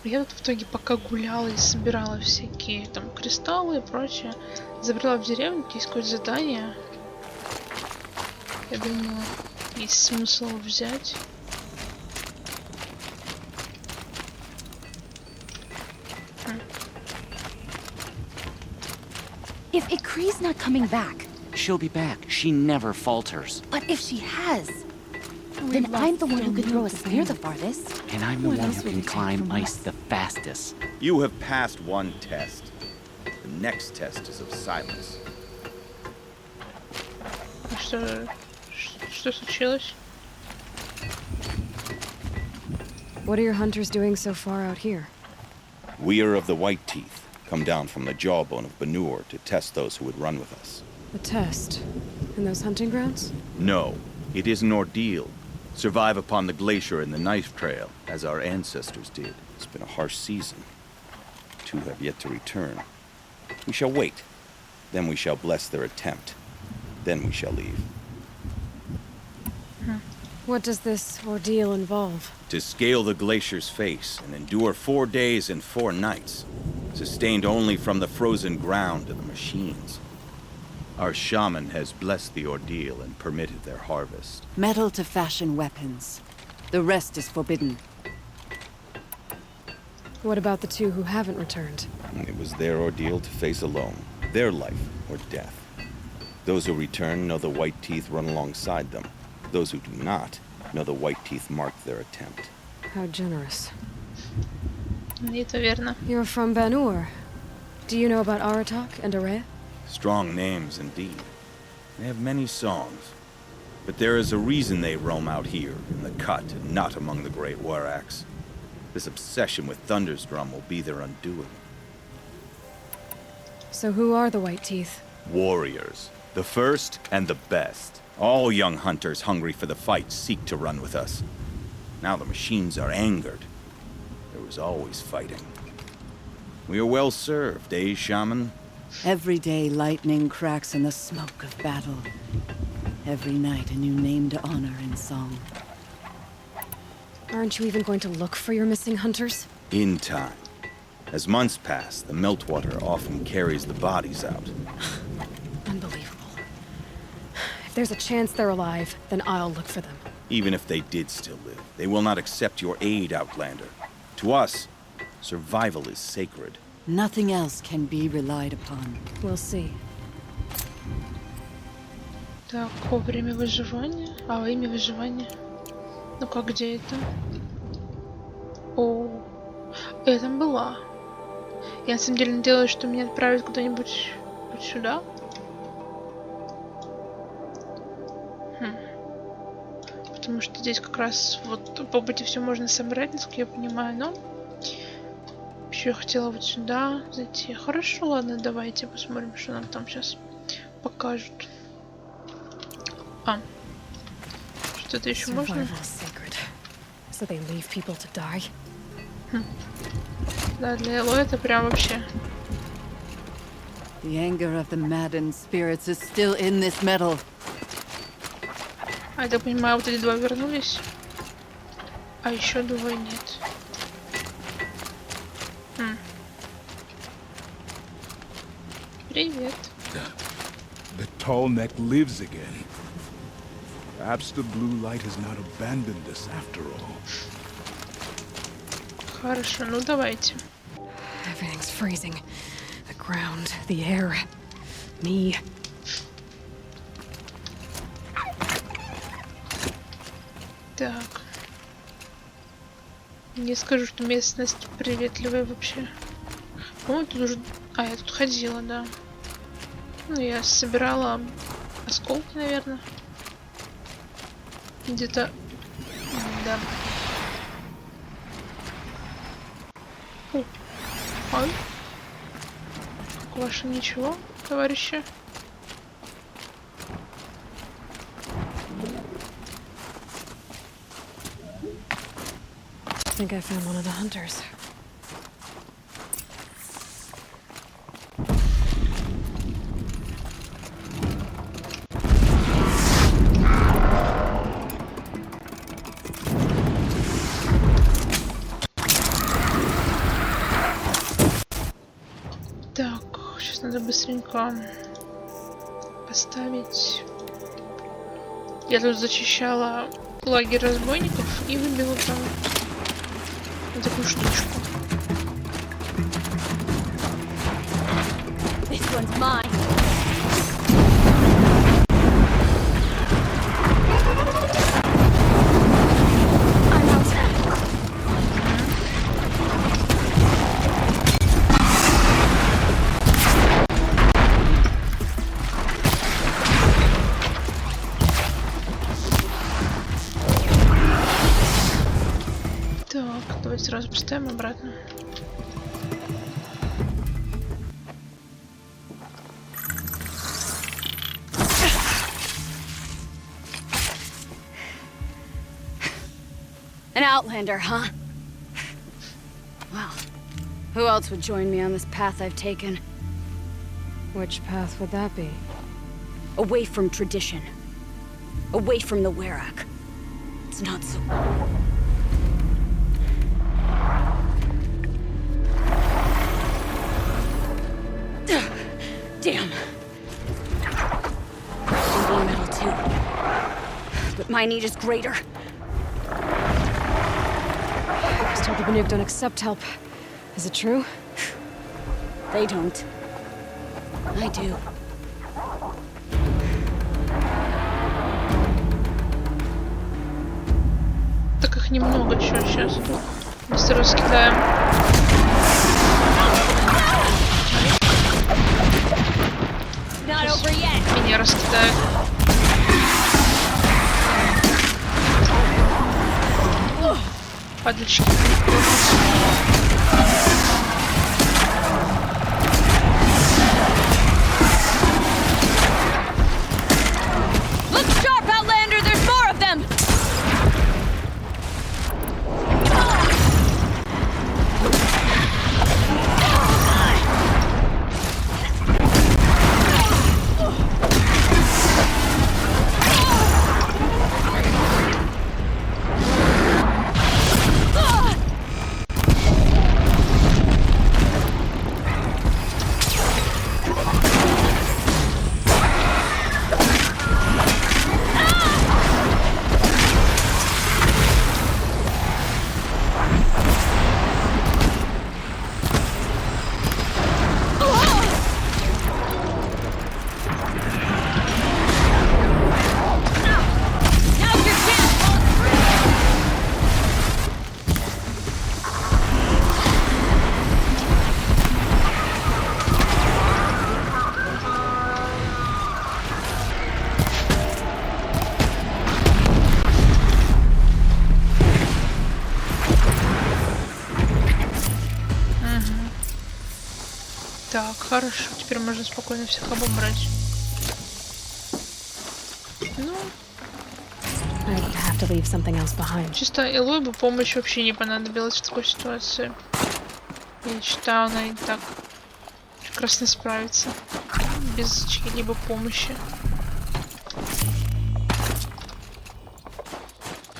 Я тут в итоге пока гуляла и собирала всякие там кристаллы и прочее, забрала в деревню, есть какое-то задание. Я думаю, есть смысл взять. If Ikri's not coming back... She'll be back. She never falters. But if she has... Then I'm the one who can throw a spear the farthest. And I'm the one who can climb ice the fastest. You have passed one test. The next test is of silence. Что случилось? What are your hunters doing so far out here? We are of the White Teeth, come down from the jawbone of Banur to test those who would run with us. A test? In those hunting grounds? No, it is an ordeal. Survive upon the glacier and the knife trail, as our ancestors did. It's been a harsh season. Two have yet to return. We shall wait. Then we shall bless their attempt. Then we shall leave. What does this ordeal involve? To scale the glacier's face and endure 4 days and 4 nights, sustained only from the frozen ground of the machines. Our shaman has blessed the ordeal and permitted their harvest. Metal to fashion weapons. The rest is forbidden. What about the two who haven't returned? It was their ordeal to face alone, their life or death. Those who return know the White Teeth run alongside them. Those who do not know the White Teeth marked their attempt. How generous. Это верно. You're from Banur. Do you know about Aratak and Aray? Strong names indeed. They have many songs. But there is a reason they roam out here, in the cut, and not among the great Waraks. This obsession with Thundersdrum will be their undoing. So who are the White Teeth? Warriors. The first and the best. All young hunters hungry for the fight seek to run with us. Now the machines are angered. There was always fighting. We are well served, eh, Shaman? Every day lightning cracks in the smoke of battle. Every night a new name to honor in song. Aren't you even going to look for your missing hunters? In time. As months pass, the meltwater often carries the bodies out. Unbelievable. If there's a chance they're alive, then I'll look for them. Even if they did still live, they will not accept your aid, Outlander. To us, survival is sacred. Nothing else can be relied upon. We'll see. Так, время выживания. Имя выживания. Ну-ка, где это? О, я там была. Я на самом деле надеялась, что меня отправят куда-нибудь вот сюда. Потому что здесь как раз вот по пути все можно собрать, насколько я понимаю, но еще я хотела вот сюда зайти. Хорошо, ладно, давайте посмотрим, что нам там сейчас покажут. Что-то еще можно? Да, для Элой это прям вообще. The anger of the maddened spirits is still in this metal. Я так понимаю, вот эти два вернулись. А еще двое нет. Привет. The tall neck lives again. Perhaps the blue light has not abandoned us after all. Хорошо, ну давайте. Everything's freezing. The ground, the air, me. Так. Не скажу, что местность приветливая вообще. По-моему, тут уже... я тут ходила, да. Ну, я собирала осколки, наверное. Где-то... Да. Ой. Как ваше ничего, товарищи? I think I found one of the hunters. Так, сейчас надо быстренько поставить. Я тут зачищала лагерь разбойников и выбила там вот такую штучку. This one's mine. I'm out. Так, давайте сразу поставим обратно. An outlander, huh? Well, who else would join me on this path I've taken? Which path would that be? Away from tradition. Away from the Werak. It's not so... Damn. I'm metal too. But my need is greater. I was told the Banuk don't accept help. Is it true? They don't. I do. Так их немного еще сейчас. Быстро раскидаем. Меня раскидают. Падальщики. Look sharp, Outlander! There's more of them! Так, хорошо. Теперь можно спокойно всех обобрать. Ну, I'd have to leave something else behind. чисто Элой бы помощь вообще не понадобилась в такой ситуации. Я считаю, она и так прекрасно справится. Без чьей-либо помощи.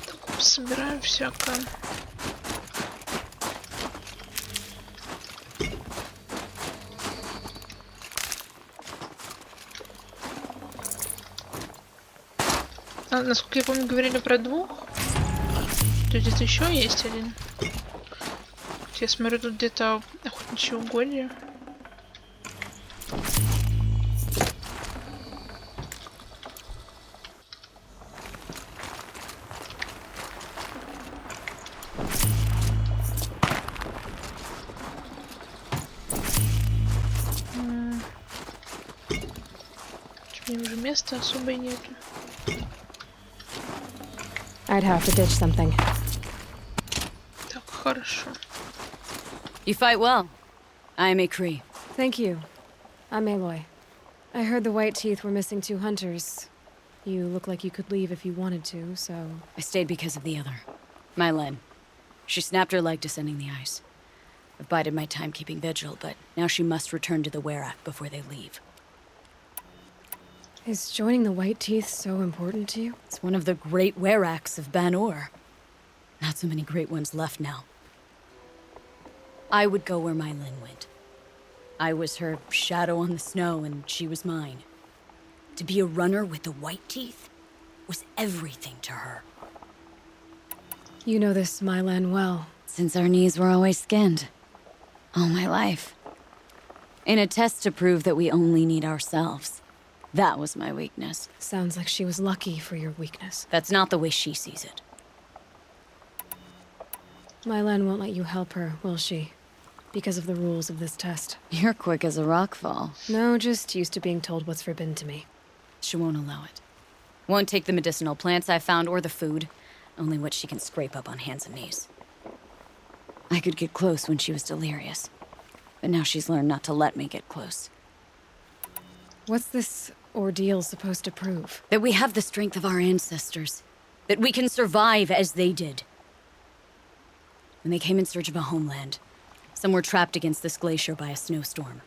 Так, собираем всякое. А, насколько я помню, говорили про двух. То есть где-то еще есть один. Я смотрю, тут где-то охотничье угодье. Мне уже места особо и нету. I'd have to ditch something. Так, хорошо. You fight well. I'm Ikri. Thank you. I'm Eloi. I heard the White Teeth were missing 2 hunters. You look like you could leave if you wanted to, so... I stayed because of the other. Mylen. She snapped her leg descending the ice. I've bided my time keeping vigil, but now she must return to the Werak before they leave. Is joining the White Teeth so important to you? It's one of the great Weraks of Ban-Or. Not so many great ones left now. I would go where Mylen went. I was her shadow on the snow, and she was mine. To be a runner with the white teeth was everything to her. You know this Mylan well. Since our knees were always skinned. All my life. In a test to prove that we only need ourselves. That was my weakness. Sounds like she was lucky for your weakness. That's not the way she sees it. Mylan won't let you help her, will she? Because of the rules of this test. You're quick as a rockfall. No, just used to being told what's forbidden to me. She won't allow it. Won't take the medicinal plants I found or the food. Only what she can scrape up on hands and knees. I could get close when she was delirious. But now she's learned not to let me get close. What's this ordeal supposed to prove? That we have the strength of our ancestors. That we can survive as they did. When they came in search of a homeland, some were trapped against this glacier by a snowstorm.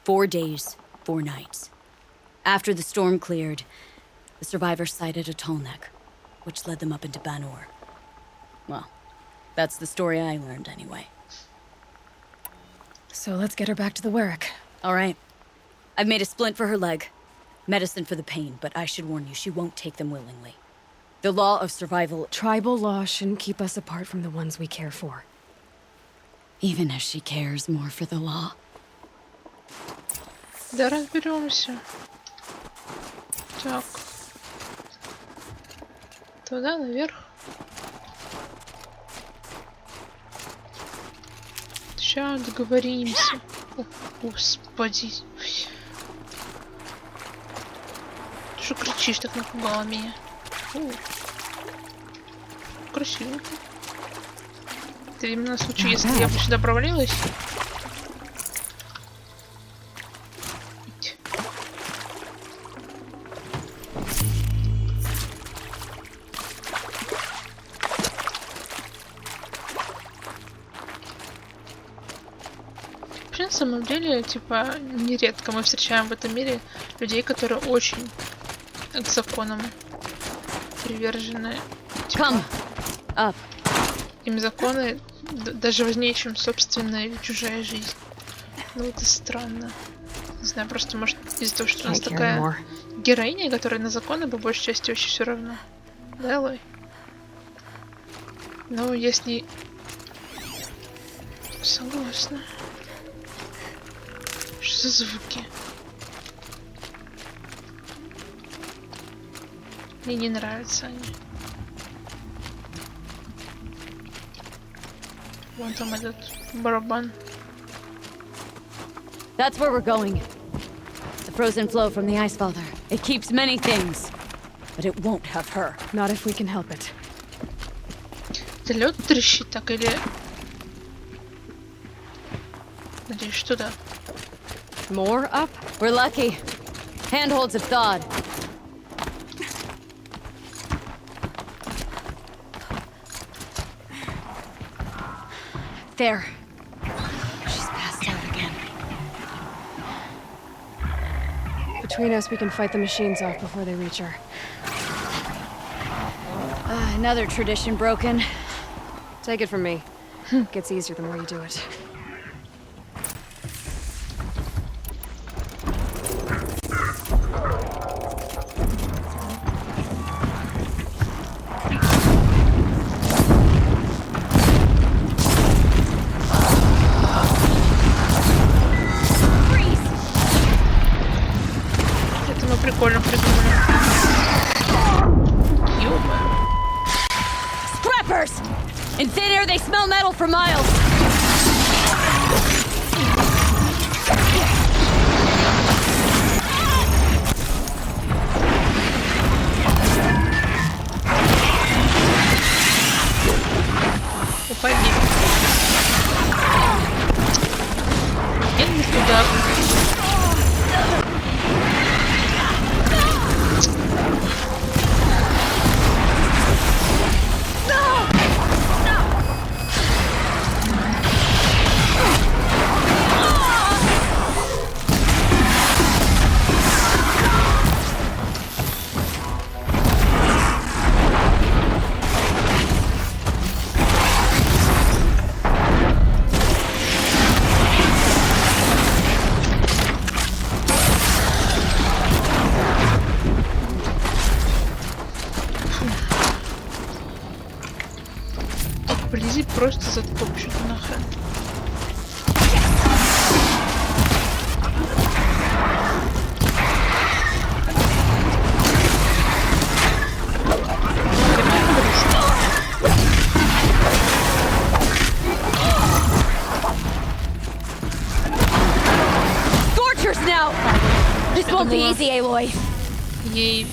4 days, 4 nights. After the storm cleared, the survivors sighted a tall neck, which led them up into Banor. Well, that's the story I learned anyway. So let's get her back to the Werrick. All right. I've made a splint for her leg. Medicine for the pain, but I should warn you, she won't take them willingly. The law of survival... Tribal law shouldn't keep us apart from the ones we care for. Even as she cares more for the law. Да разберемся. Так. Туда, наверх. Сейчас договоримся. О, господи. Ты что кричишь, так напугала меня? О, красивенько. Это именно в случае, если я бы сюда провалилась. Вообще, на самом деле, типа, нередко мы встречаем в этом мире людей, которые очень к законам привержены. Типа, Come up. им законы даже важнее, чем собственная или чужая жизнь. Ну, это странно. Не знаю, просто может из-за того, что у нас такая героиня, которая на законы по большей части вообще все равно. Да, Элой? Ну, если... Согласна. Что за звуки? Мне не нравятся они. Вон там этот барабан. That's where we're going. The frozen flow from the Ice Father. It keeps many things, but it won't have her. Not if we can help it. Это лед трещит так или... Надеюсь, что да. More up? We're lucky. Handholds have thawed. There. She's passed out again. Between us, we can fight the machines off before they reach her. Another tradition broken. Take it from me. Gets easier the more you do it. Это мы прикольно придумали. Ё-моё. Scrappers! In thin air, they smell metal for miles. Уходи. Я не туда. затопчут нахрен. Scorchers now! This won't be easy, Aloy. Ей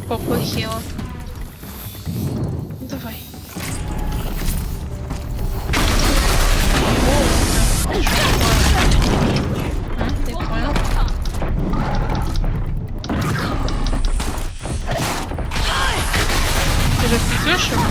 поплохело. Давай. Ты понял? Ты же придешь его?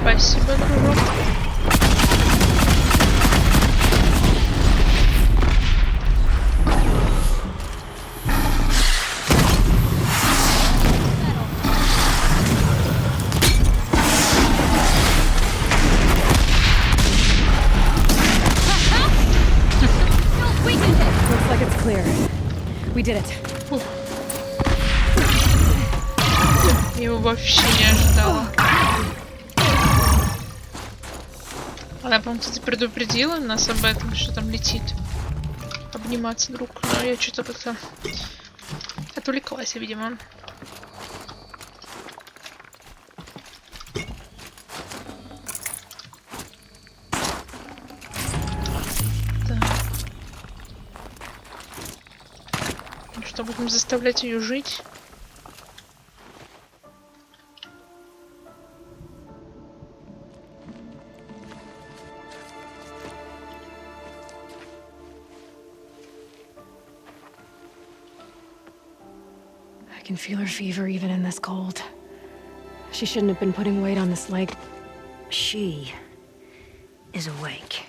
Спасибо, дружок. Looks like it's clear. We did it. Его вообще не ожидала. Она, по-моему, кстати, предупредила нас об этом, что там летит. Обниматься друг. Но я что-то как-то отвлеклась, видимо. Так. Ну что, будем заставлять ее жить? I can feel her fever even in this cold. She shouldn't have been putting weight on this leg. She is awake.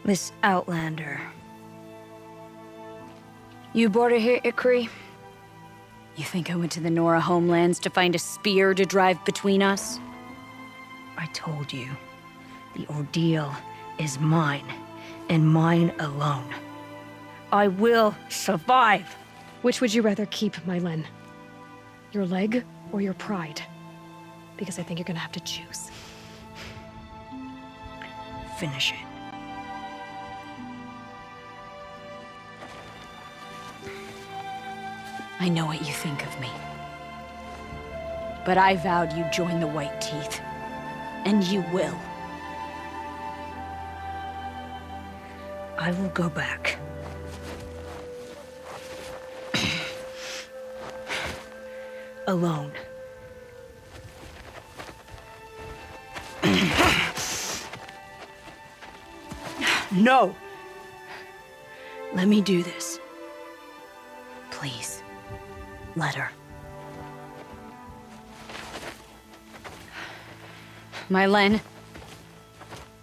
This Outlander. You brought her here, Ikri? You think I went to the Nora homelands to find a spear to drive between us? I told you. The ordeal is mine, and mine alone. I will survive. Which would you rather keep, Mylen? Your leg or your pride? Because I think you're gonna have to choose. Finish it. I know what you think of me. But I vowed you'd join the White Teeth. And you will. I will go back. Alone. No! Let me do this. Please, let her. Mylen,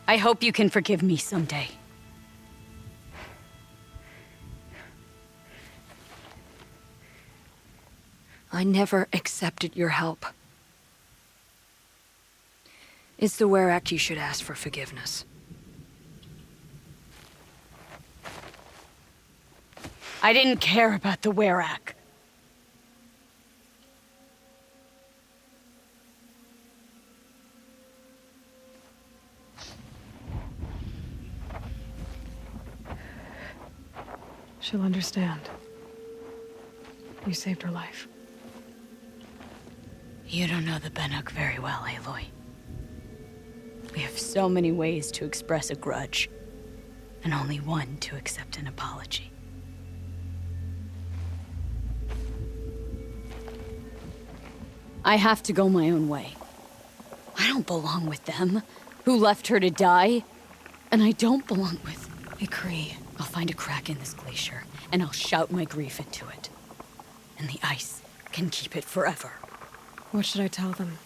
I hope you can forgive me someday. I never accepted your help. It's the Were-Act you should ask for forgiveness. I didn't care about the Were-Act. She'll understand. You saved her life. You don't know the Bannock very well, Aloy. We have so many ways to express a grudge, and only one to accept an apology. I have to go my own way. I don't belong with them, who left her to die. And I don't belong with Ikri. I'll find a crack in this glacier, and I'll shout my grief into it. and the ice can keep it forever. What should I tell them?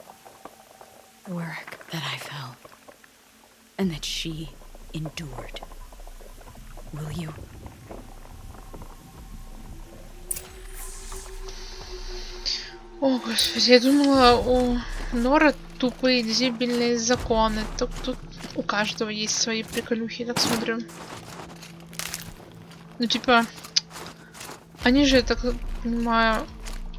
Where? That I fell. And that she endured. Will you? О, господи, я думала, у Нора тупые дебильные законы. Тут у каждого есть свои приколюхи, так смотрю. Ну, типа, они же, я так понимаю,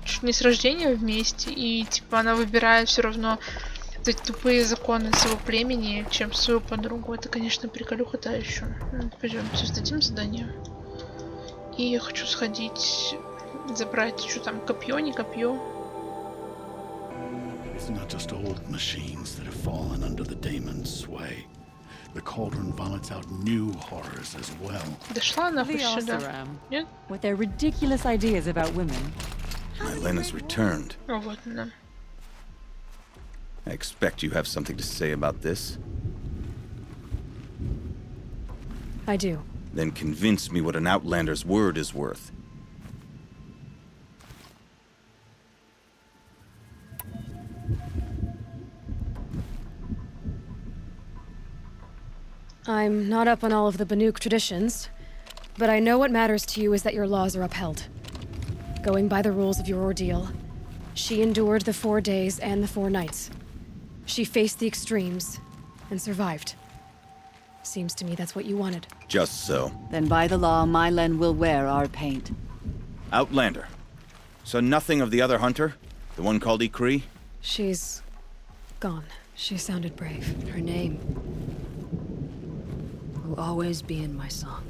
чуть не с рождения вместе, и, типа, она выбирает все равно эти тупые законы своего племени, чем свою подругу. Это, конечно, приколюха та еще. Ну, пойдемте, сдадим задание. И я хочу сходить, забрать, что там, копье, не копье. It's not just old machines that have fallen under the daemon's sway. The cauldron vomits out new horrors as well. Дошла она хоть сюда? Нет? With their ridiculous ideas about women. My Len has returned. О, вот она. I expect you have something to say about this. I do. Then convince me what an outlander's word is worth. I'm not up on all of the Banuk traditions, but I know what matters to you is that your laws are upheld. Going by the rules of your ordeal, she endured the 4 days and the 4 nights. She faced the extremes and survived. Seems to me that's what you wanted. Just so. Then by the law, my Len will wear our paint. Outlander. So nothing of the other hunter? The one called Ikri? She's gone. She sounded brave. Her name will always be in my song.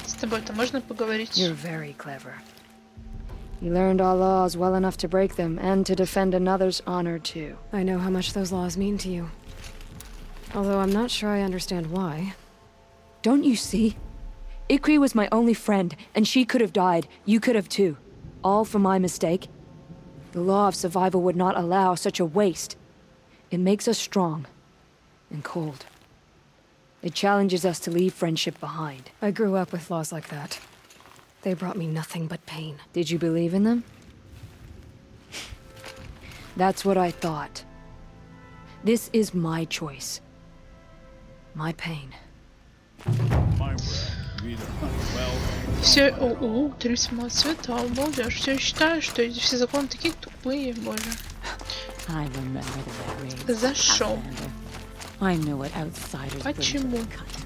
С тобой-то можно поговорить? You're very clever. You learned our laws well enough to break them, and to defend another's honor, too. I know how much those laws mean to you. Although I'm not sure I understand why. Don't you see? Ikri was my only friend, and she could have died. You could have too. All for my mistake. The law of survival would not allow such a waste. It makes us strong. And cold. It challenges us to leave friendship behind. I grew up with laws like that. They brought me nothing but pain. Did you believe in them? That's what I thought. This is my choice. My pain. Все, 3 самоцвета, молодежь. Все считаю, что эти все законы такие тупые, боже. I remember the red rings. За что? I knew what outsiders bring to Почему? the country.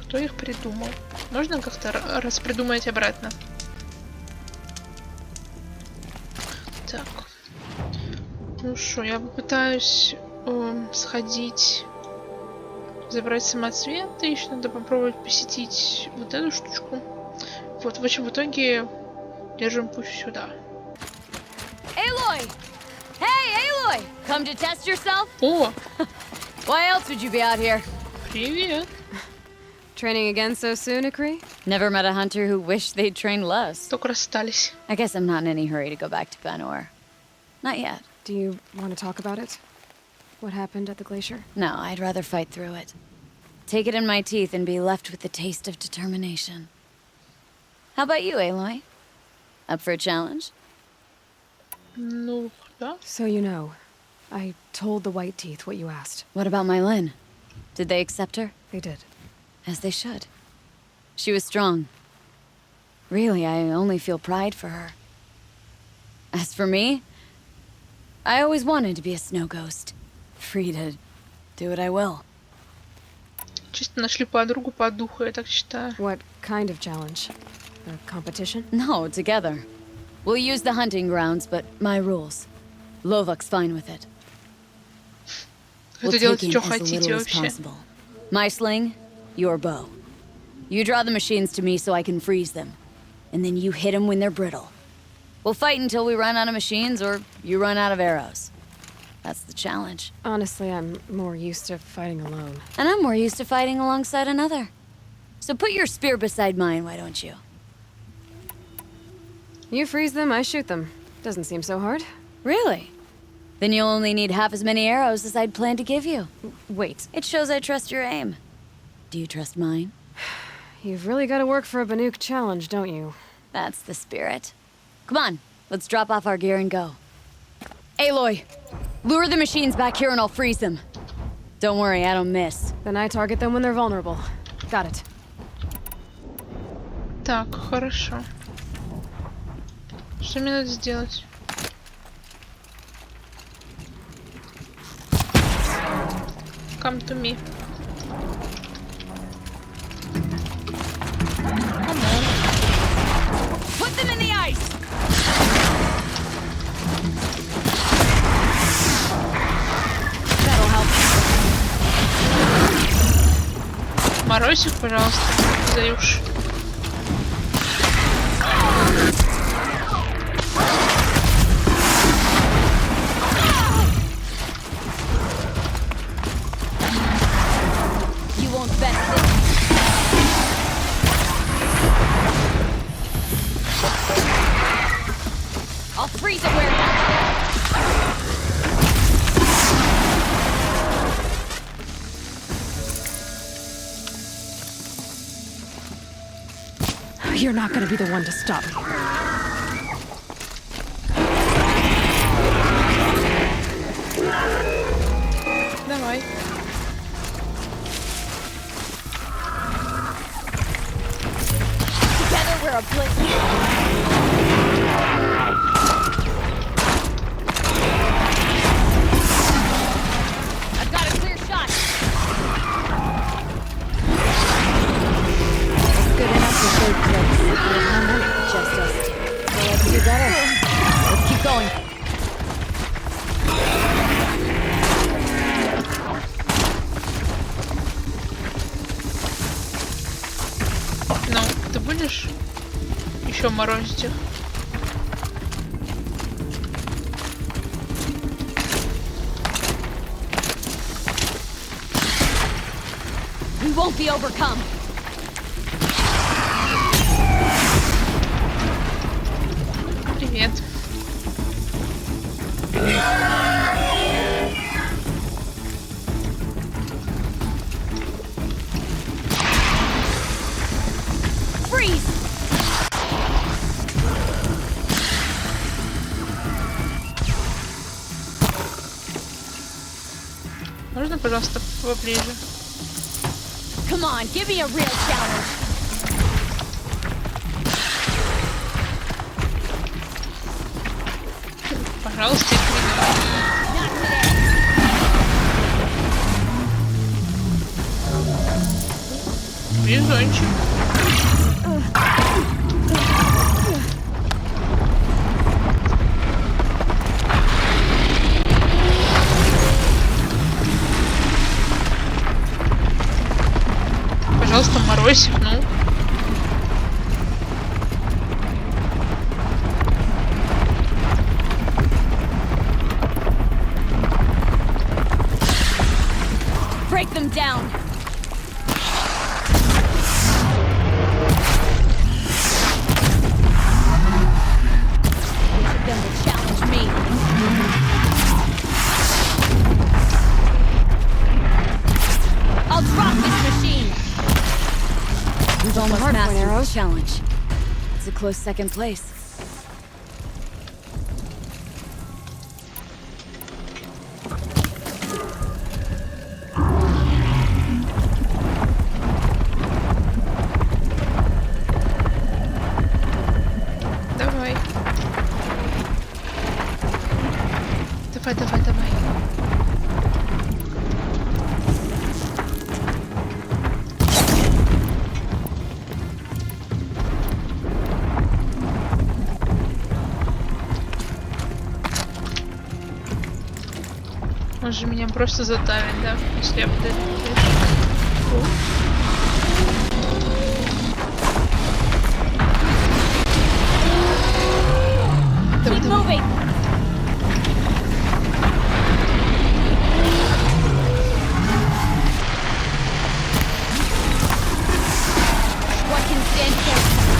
Кто их придумал? Можно как-то распридумать обратно? Так. Ну что, я попытаюсь сходить, забрать самоцветы. Еще надо попробовать посетить вот эту штучку. Вот, в общем, в итоге держим путь сюда. Элой! Hey, Элой! Come to test yourself? О, Why else would you be out here? привет. Training again so soon, Ikri? Never met a hunter who wished they'd trained less. Только расстались. I guess I'm not in any hurry to go back to Banor. Not yet. Do you want to talk about it? What happened at the glacier? No, I'd rather fight through it. Take it in my teeth and be left with the taste of determination. How about you, Aloy? Up for a challenge? Ну, да. So you know, I told the White Teeth what you asked. What about my Lynn? Did they accept her? They did. As they should. She was strong. Really, I only feel pride for her. As for me, I always wanted to be a snow ghost. Free to do what I will. Чисто нашли подругу по духу, я так считаю. What kind of challenge? A competition? No, together. We'll use the hunting grounds, but my rules. Lovok's fine with it. We'll Это take делайте, in что as хотите little as вообще. possible. My sling, your bow. You draw the machines to me so I can freeze them. And then you hit them when they're brittle. We'll fight until we run out of machines or you run out of arrows. That's the challenge. Honestly, I'm more used to fighting alone. And I'm more used to fighting alongside another. So put your spear beside mine, why don't you? You freeze them, I shoot them. Doesn't seem so hard. Really? Then you'll only need half as many arrows as I'd planned to give you. Wait. It shows I trust your aim. Do you trust mine? You've really got to work for a Banuk challenge, don't you? That's the spirit. Come on, let's drop off our gear and go. Aloy, lure the machines back here and I'll freeze them. Don't worry, I don't miss. Then I target them when they're vulnerable. Got it. Так, хорошо. Что мне надо сделать? Come to me. Come on. Put them in the ice! That'll help. Морозик, пожалуйста, заюш. You won't best it. I'll freeze it where it You're not gonna be the one to stop me. Давай. Together we're a blitz. I've got a clear shot. It's good enough for third place. Just us. So let's do better. Let's keep going. Ну, ты будешь еще морозить их? We won't be overcome. Привет. Freeze! Можно, пожалуйста, поближе? Come on, give me a real challenge. Пожалуйста, игри. Not today. Бежончик. Пожалуйста, морозик, ну. Break them down. Each of them will challenge me. I'll drop this machine. We've almost mastered the challenge. It's a close second place. Давай. Давай, давай, давай. Он же меня просто задавит, да? Если я буду это делать. Keep moving. What can stand against them?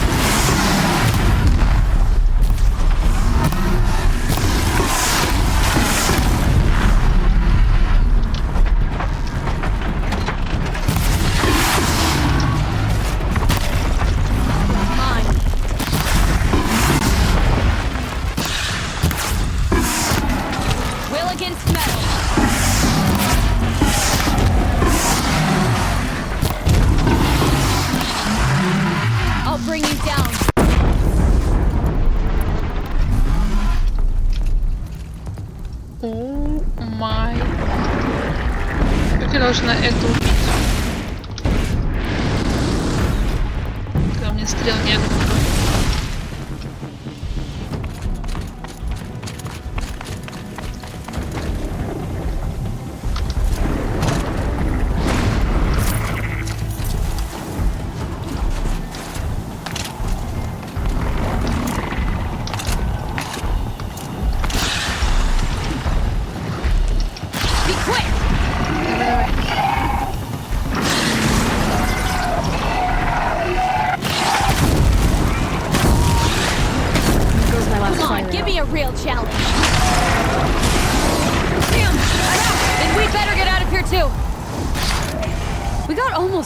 О май. Как я должна это убить? Когда у меня стрел нет.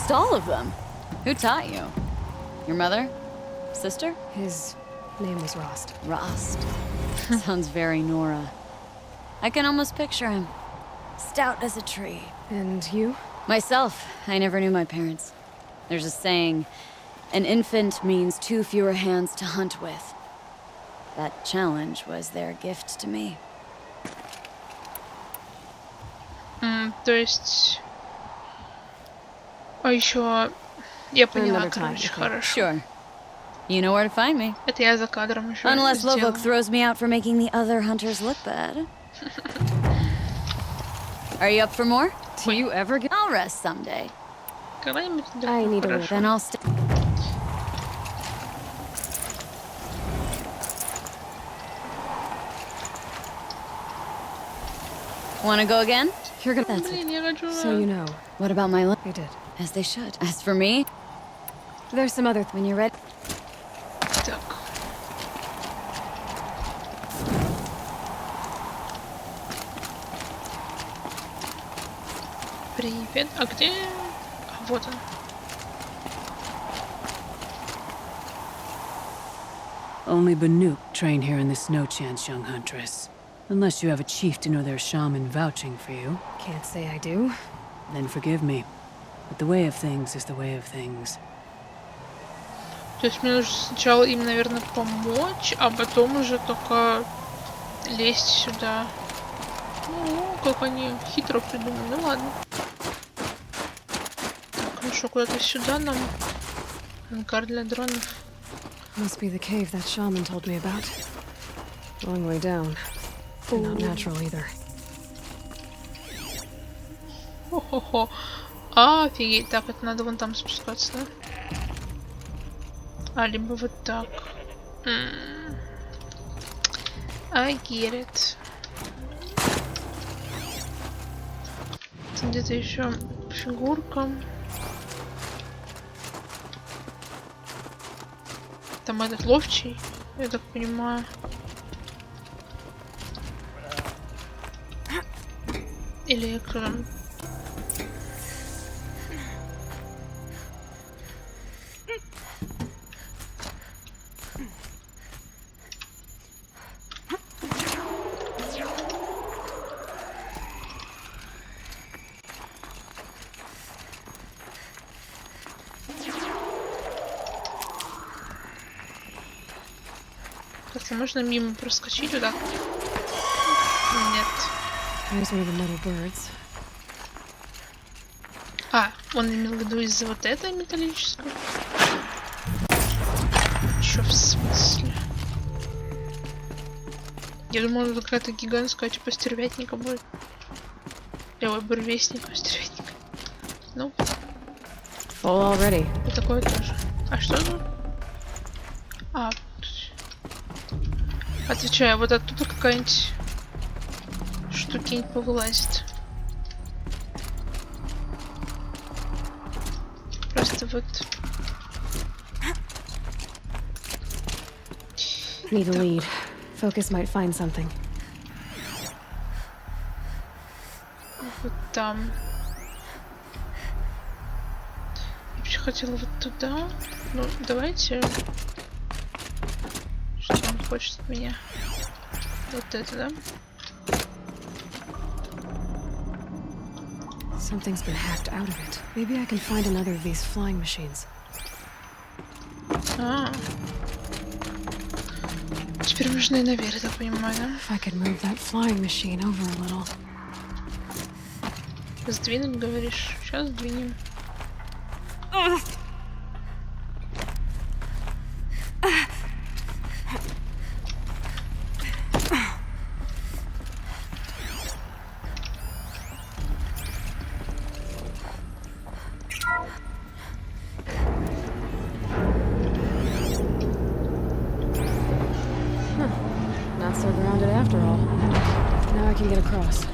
All of them. Who taught you? Your mother? Sister? His name was Rost. Rost. Sounds very Nora. I can almost picture him. Stout as a tree. And you? Myself. I never knew my parents. There's a saying, an infant means 2 fewer hands to hunt with. That challenge was their gift to me. То есть... А еще я поняла, короче, хорошо. Sure. You know where to find me. Это я за кадром еще Unless сделала. Lovok throws me out for making the other hunters look bad. Are you up for more? Do you ever get... I'll rest someday. Когда-нибудь I need a Then I'll stay. Wanna go again? You're gonna... That's it. Блин, я хочу... So you know. What about my I did. As they should. As for me, There's some other... when you're ready. Так. Привет. А где... А, вот он. Only Banuk train here in the Snow Chance, young huntress. Unless you have a chieftain or their shaman vouching for you. Can't say I do. Then forgive me. But the way of things is the way of things. То есть мне нужно сначала им, наверное, помочь, а потом уже только лезть сюда. Ну, как они хитро придумали. Ну ладно. Так, ну что, куда-то сюда нам? Ангар для дронов. Must be the cave that shaman told me about. Long way down. Not natural either. Хо-хо-хо. А, офигеть. Так, это надо вон там спускаться, да? А, либо вот так. I get it. Где-то еще фигурка. Там этот ловчий, я так понимаю. Или кто там? Как-то можно мимо проскочить туда? Нет. Here's one of the metal birds. А, он имел в виду из-за вот этой металлической? Чё в смысле? Я думала, это какая-то гигантская, типа стервятника будет. Ой, буревестника, стервятника. Ну. Full already. И такое тоже. А что тут? А, отвечаю, вот оттуда какая-нибудь штукень повылазит. Просто вот. Need a lead. Focus might find something. Вот там. Я вообще хотела вот туда. Ну, давайте. Что он хочет от меня? Вот это, да? Something's been hacked out of it. Maybe I can find another of these flying machines. А. Теперь можно и наверх, я так понимаю, да? If I could move that flying machine over a little. Сдвинуть, говоришь? Сейчас сдвинем. Not so grounded after all. Now I can get across.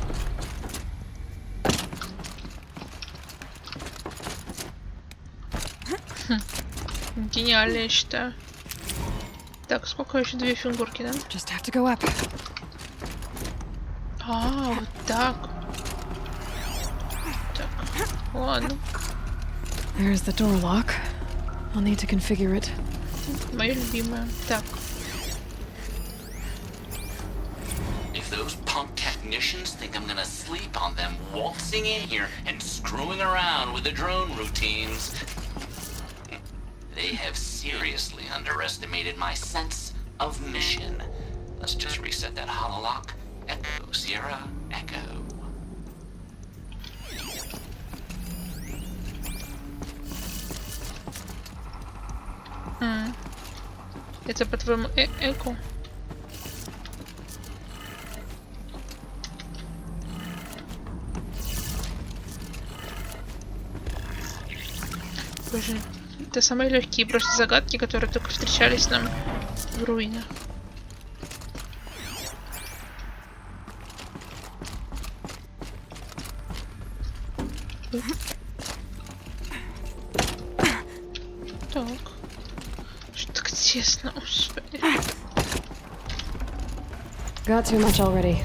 Гениально, я считаю. Так, сколько еще? 2 фигурки, да? Just have to go up. А, вот так. Так, ладно. There's the door lock. I'll need to configure it. Моё любимое. Так. If those punk technicians think I'm gonna sleep on them waltzing in here and screwing around with the drone routines, they have seriously underestimated my sense of mission. Let's just reset that hololock. Echo, Sierra, Echo. Это по-твоему эко? Боже, это самые легкие просто загадки, которые только встречались нам в руинах. Так. Что так тесно, господи. Got too much already.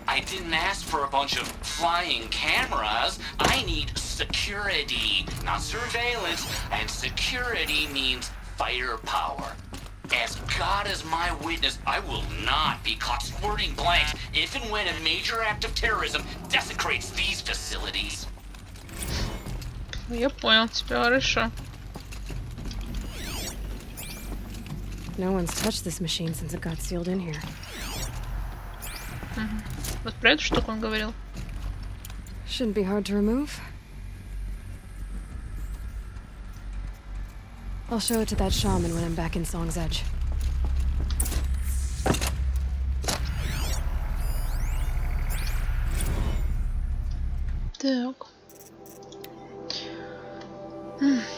I didn't ask for a bunch of flying cameras. I need security, not surveillance. And security means firepower. As God is my witness, I will not be caught squirting blanks if and when a major act of terrorism desecrates these facilities. Я понял тебя, хорошо. No one's touched this machine since it got sealed in here. Вот про эту штуку он говорил. Shouldn't be hard to remove. I'll show it to that shaman when I'm back in Song's Edge. Так.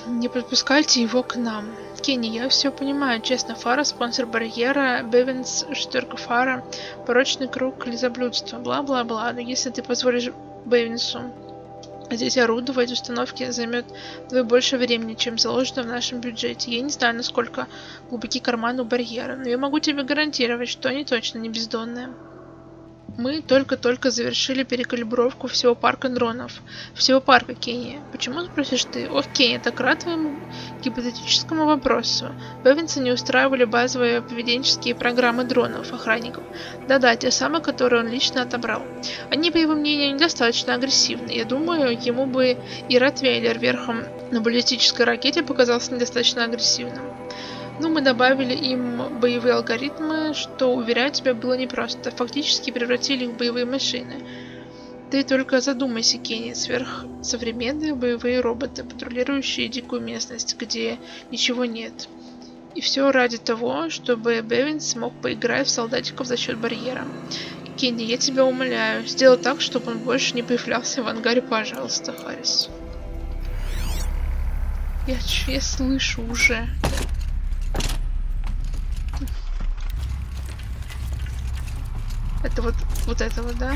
Не подпускайте его к нам. Кенни, я все понимаю, честно. Фара, спонсор барьера, Бевинс, шестерка Фара, порочный круг, лизоблюдство, бла-бла-бла. Но если ты позволишь Бевинсу здесь орудовать, установки займет вдвое больше времени, чем заложено в нашем бюджете. Я не знаю, насколько глубоки карманы у барьера, но я могу тебе гарантировать, что они точно не бездонные. Мы только-только завершили перекалибровку всего парка дронов. Всего парка, Кенни. Почему спросишь ты? Ох, Кенни, так рад твоему гипотетическому вопросу. Бевинсы не устраивали базовые поведенческие программы дронов, охранников. Да-да, те самые, которые он лично отобрал. Они, по его мнению, недостаточно агрессивны. Я думаю, ему бы и Ротвейлер верхом на баллистической ракете показался недостаточно агрессивным. Ну, мы добавили им боевые алгоритмы, что, уверяю тебя, было непросто. Фактически превратили их в боевые машины. Ты только задумайся, Кенни, сверхсовременные боевые роботы, патрулирующие дикую местность, где ничего нет. И все ради того, чтобы Бевин смог поиграть в солдатиков за счет барьера. Кенни, я тебя умоляю, сделай так, чтобы он больше не появлялся в ангаре, пожалуйста, Харрис. Я слышу уже. Это вот это вот, да?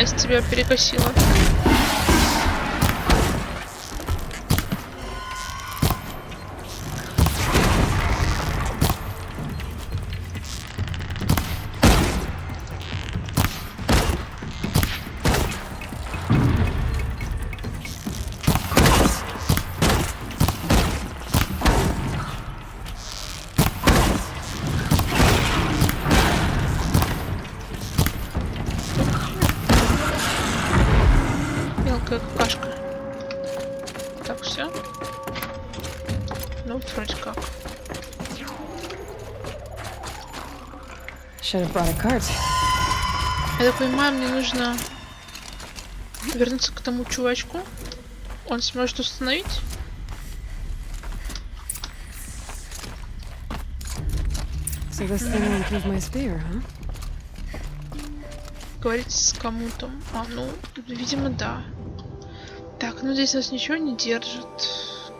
Из тебя перекосила. маленькая какашка. Так, все. Ну, вроде как. Should have brought a cart. Я так понимаю, мне нужно вернуться к тому чувачку. Он сможет установить. So this thing will improve my spear, huh? Говорить с кому-то. Ну, видимо, да. Так, ну здесь нас ничего не держит.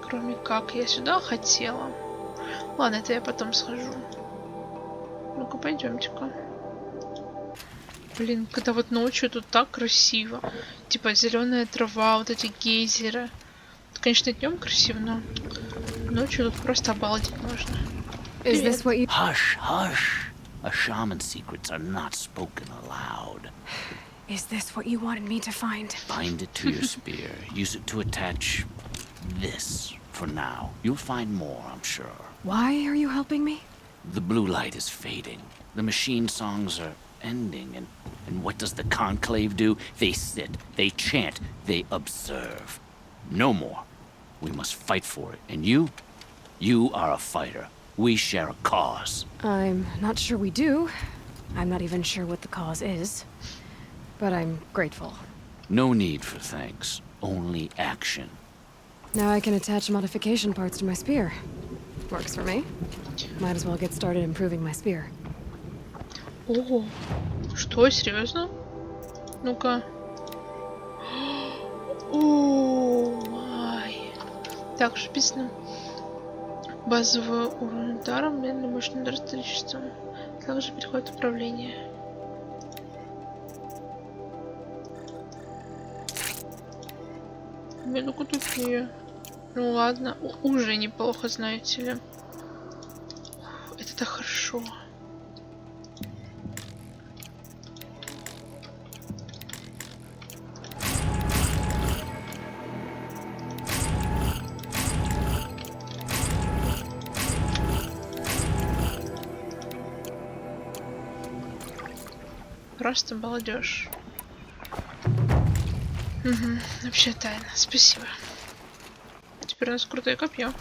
Кроме как я сюда хотела. Ладно, это я потом схожу. Ну-ка, пойдемте-ка. Блин, когда вот ночью тут так красиво. Типа зеленая трава, вот эти гейзеры. Это, конечно, днем красиво, но ночью тут просто обалдеть можно. Is this what you... Hush, hush. A shaman's secrets are not spoken aloud. Is this what you wanted me to find? Bind it to your spear. Use it to attach this for now. You'll find more, I'm sure. Why are you helping me? The blue light is fading. The machine songs are ending, and what does the conclave do? They sit, they chant, they observe. No more. We must fight for it. And you are a fighter. We share a cause. I'm not sure we do. I'm not even sure what the cause is. But I'm grateful. No need for thanks. Only action. Now I can attach modification parts to my spear. Works for me. Might as well get started improving my spear. Ого, что, серьезно? Ну-ка. О, май. Так, что написано? Базовый уровень удара, медленным мощным электричеством. Также переходит управление. Ну-ка такие. Ну ладно, уже неплохо, знаете ли. Это так хорошо. Просто балдеж. Угу, вообще тайна. Спасибо. Теперь у нас крутое копье.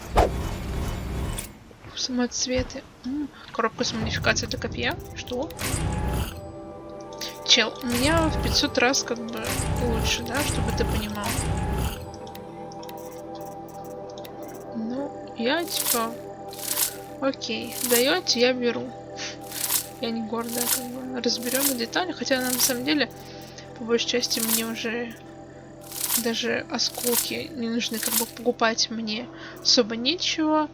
Самоцветы. Коробка с модификацией для копья. Что? Чел, у меня в 500 раз как бы лучше, да, чтобы ты понимал. Ну, я типа... Окей, даете, я беру. Я не гордая, как бы. Разберем детали, хотя на самом деле, по большей части, мне уже даже осколки не нужны, как бы покупать мне особо нечего.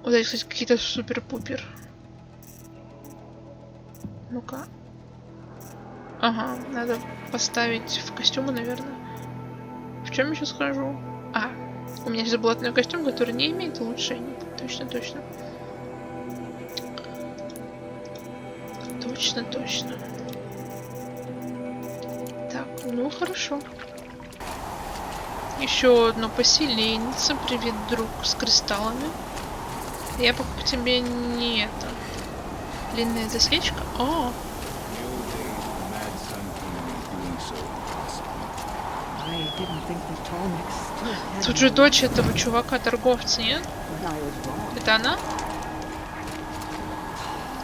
Вот эти, кстати, какие-то супер-пупер. Ну-ка. Ага, надо поставить в костюмы, наверное. В чем я сейчас хожу? А, у меня сейчас был одной костюм, который не имеет улучшений. Точно, точно. Точно, точно. Так, ну хорошо. Еще одно поселение. Привет, друг, с кристаллами. Я пока к тебе не это. Длинная засечка. О! Тут же дочь этого чувака-торговца, нет? Это она?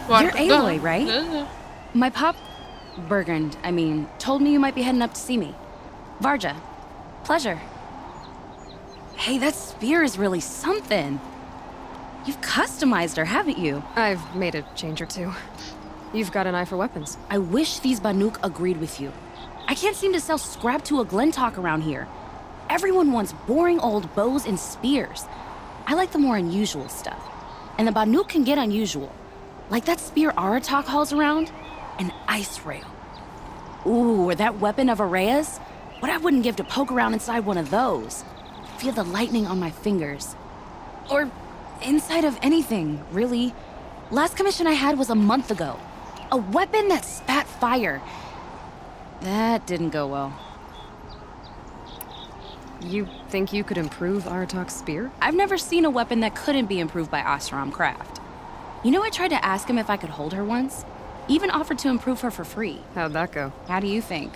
You're Элой, right? Да. My pop... Bergund, I mean, told me you might be heading up to see me. Varja. Pleasure. Hey, that spear is really something. You've customized her, haven't you? I've made a change or two. You've got an eye for weapons. I wish these Banuk agreed with you. I can't seem to sell scrap to a Glentalk around here. Everyone wants boring old bows and spears. I like the more unusual stuff. And the Banuk can get unusual. Like that spear Aratak hauls around? An ice rail. Ooh, or that weapon of Araya's? What I wouldn't give to poke around inside one of those. Feel the lightning on my fingers. Or inside of anything, really. Last commission I had was a month ago. A weapon that spat fire. That didn't go well. You think you could improve Aratak's spear? I've never seen a weapon that couldn't be improved by Osram Craft. You know, I tried to ask him if I could hold her once. Even offered to improve her for free. How'd that go? How do you think?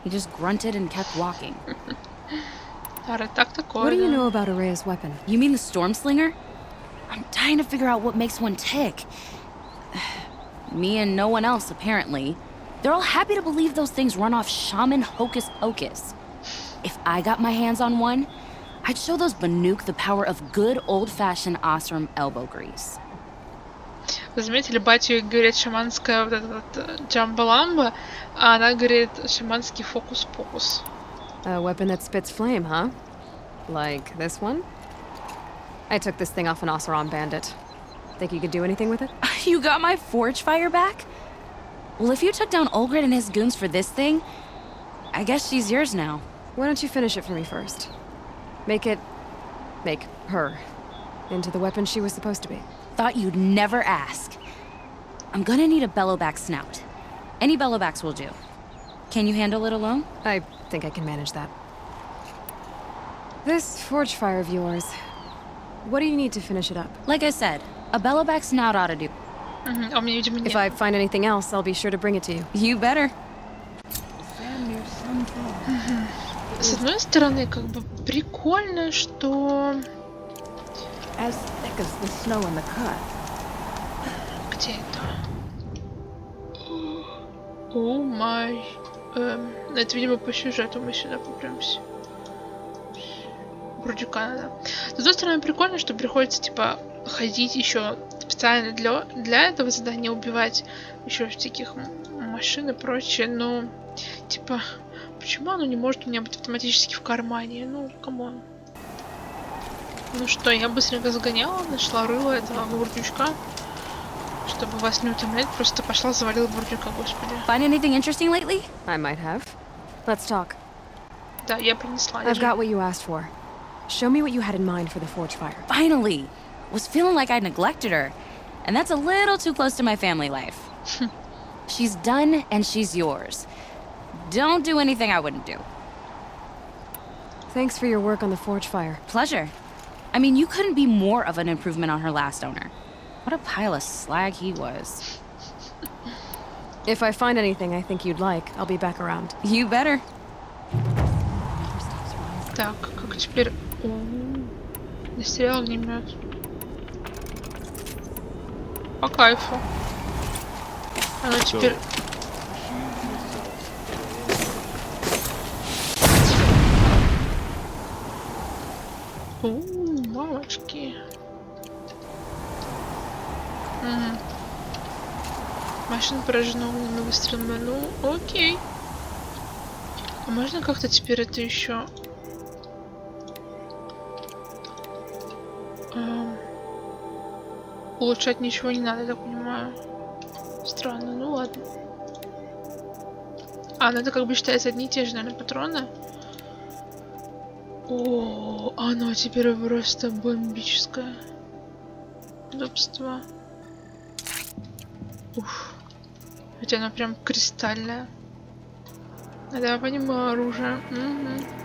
He just grunted and kept walking. What do you know about Araya's weapon? You mean the storm slinger? I'm dying to figure out what makes one tick. Me and no one else, apparently. They're all happy to believe those things run off shaman hocus pocus. If I got my hands on one, I'd show those Banuk the power of good old-fashioned ashram elbow grease. Вы заметили, батю говорит шаманская вот эта вот джамбаламба, а она говорит шаманский фокус-покус. A weapon that spits flame, huh? Like this one? I took this thing off an Oseram bandit. Think you could do anything with it? You got my forge fire back? Well, if you took down Olgrid and his goons for this thing, I guess she's yours now. Why don't you finish it for me first? Make her into the weapon she was supposed to be. Thought you'd never ask. I'm gonna need a bellowback snout. Any bellowbacks will do. Can you handle it alone? I think I can manage that. This forge fire of yours, what do you need to finish it up? Like I said, a bellowback snout ought to do. If I find anything else, I'll be sure to bring it to you. You better. С одной стороны, как бы прикольно, что... As thick as the snow in the cut. Где это? О май. Это, видимо, по сюжету мы сюда попремся. Вроде Канада. С другой стороны, прикольно, что приходится, типа, ходить еще специально для этого задания, убивать еще всяких машин и прочее, но, типа, почему оно не может у меня быть автоматически в кармане? Ну, камон. Ну что, я быстренько сгоняла, нашла рыло этого бурдючка, чтобы вас не утомлять, просто пошла, завалила бурдюка, господи. Find anything interesting lately? I might have. Let's talk. Да, я принесла. I've got what you asked for. Show me what you had in mind for the forge fire. Finally! Was feeling like I neglected her. And that's a little too close to my family life. She's done and she's yours. Don't do anything I wouldn't do. Thanks for your work on the forge fire. Pleasure. I mean, you couldn't be more of an improvement on her last owner. What a pile of slag he was. If I find anything I think you'd like, I'll be back around. You better. Так, как теперь... Дострел огнемет. По кайфу. Оно теперь... Мамочки. Машина поражена огненными выстрелами. Ну, окей. А можно как-то теперь это еще... Улучшать ничего не надо, я так понимаю. Странно, ну ладно. А, ну это как бы считается одни и те же, наверное, патроны. О, оно теперь просто бомбическое. Удобство. Уф. Хотя оно прям кристальное. Да, я понимаю, оружие. Угу.